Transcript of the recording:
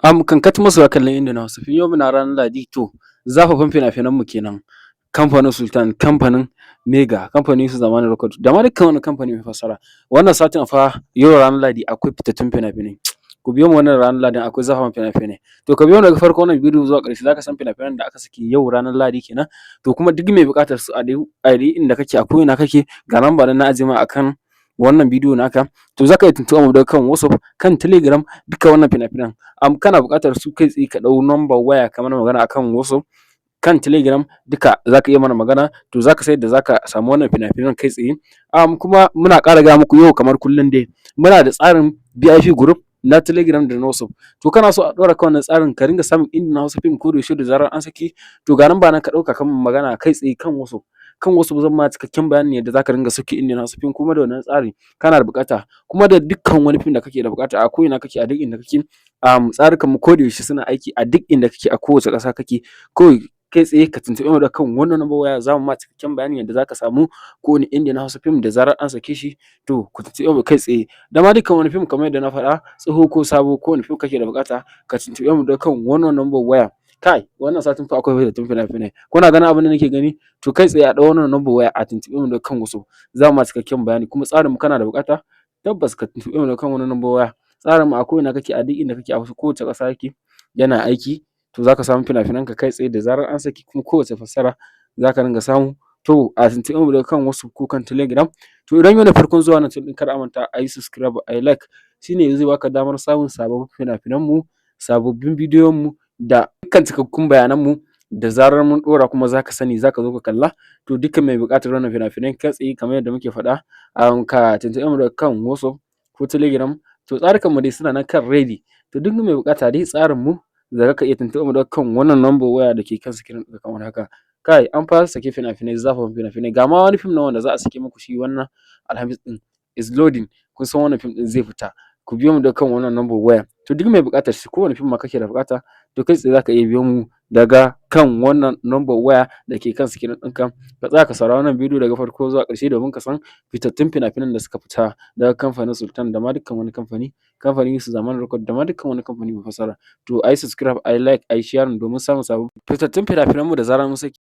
Kankat masoya kallon Indian Hausa fim, yau muna ranar Lahadi to zafafan fina-finanmu kenan. Kamfanin Sultan, kamfanin Mega, kamfanin Yusuf Zamanin Record da ma dukkan wani kamfani mai fassara. Wannan satin fa yau ranar Lahadi akwai fitattun fina-finai. Ku biyo mu wannan ranar Lahadin akwai zafafan fina-finai. To ka biyo mu daga farkon wannan bidiyo zuwa ƙarshe za ka san fina-finan da aka saki yau ranar Lahadi kenan. To kuma duk mai buƙatar su a duk inda kake a ko ina kake ga lamba nan na ajiye ma akan wannan bidiyo naka, to za ka iya tuntuɓar mu daga kan WhatsApp, kan Telegram duka wannan fina-finan. Kana buƙatar su kai tsaye ka ɗau number waya ka mana magana akan WhatsApp, kan Telegram duka za ka iya mana magana, to za ka san yadda za ka samu wannan fina-finan kai tsaye. Kuma muna ƙara gaya muku yau kamar kullum dai muna da tsarin VIP group na Telegram da na WhatsApp. To kana so a ɗora ka wannan tsarin ka ringa samun Indian Hausa fim ko da yaushe da zarar an saki, to ga lamba nan ka ɗauka ka min magana kai tsaye kan WhatsApp. Kan WhatsApp zan ma cikakken bayani yadda za ka ringa sauke Indian Hausa fim kuma da wannan tsari kana da buƙata, kuma da dukkan wani fim da kake da buƙata a ko ina kake a duk inda kake. Tsarukanmu ko da yaushe suna aiki a duk inda kake a kowace ƙasa kake. Kawai kai tsaye ka tuntuɓe mu da kan wannan number waya za mu ma cikakken bayani yadda za ka samu kowane Indian Hausa fim da zarar an sake shi, to ku tuntuɓe mu kai tsaye. Da ma dukkan wani fim kamar yadda na faɗa tsoho ko sabo kowane fim kake da buƙata ka tuntuɓe mu da kan wannan number waya. Kai wannan satin fa akwai fitattun fina-finai. Kuna ganin abin da nake gani? To kai tsaye a ɗau wannan number waya a tuntuɓe mu da kan WhatsApp za mu ma cikakken bayani, kuma tsarinmu kana da buƙata tabbas ka tuntuɓe mu da kan wannan number waya. Tsarinmu a ko ina kake a duk inda kake a kowace ƙasa kake yana aiki, to za ka samu fina-finanka kai tsaye da zarar an saki, kuma kowace fassara za ka ringa samu. To a tuntuɓe mu daga kan WhatsApp ko kan Telegram. To idan yau ne farkon zuwa wannan channel ɗin kar a manta a yi subscribe a yi like, shine zai baka damar samun sababbin fina-finanmu, sababbin bidiyonmu da dukkan cikakkun bayananmu da zarar mun ɗora kuma za ka sani za ka zo ka kalla. To dukkan mai buƙatar wannan fina-finai kai tsaye kamar yadda muke faɗa ka tuntuɓe mu daga kan WhatsApp ko Telegram. To tsarukanmu dai suna nan kan ready. To duk mai buƙata dai tsarinmu za ka iya tuntuɓar mu daga kan wannan number waya da ke kan screen ɗin kamar haka. Kai an fa saki fina-finai zafafan fina-finai, ga ma wani fim nan wanda za a sake muku shi wannan Alhamis ɗin is loading, kun san wannan fim ɗin zai fita. Ku biyo mu daga kan wannan number waya. To duk mai buƙatar shi kowane fim ma kake da buƙata, to kai tsaye za ka iya biyo mu daga kan wannan number waya da ke kan screen ɗinka. Ka tsaya ka saurari wannan bidiyo daga farko zuwa ƙarshe domin ka san fitattun fina-finan da suka fita daga kamfanin Sultan da ma dukkan wani kamfani, kamfanin Yusuf Zamanin Record da ma dukkan wani kamfani mai fassara. To a yi subscribe, a yi like, a yi sharing domin samun sababbin fitattun fina-finanmu da zarar mun saki.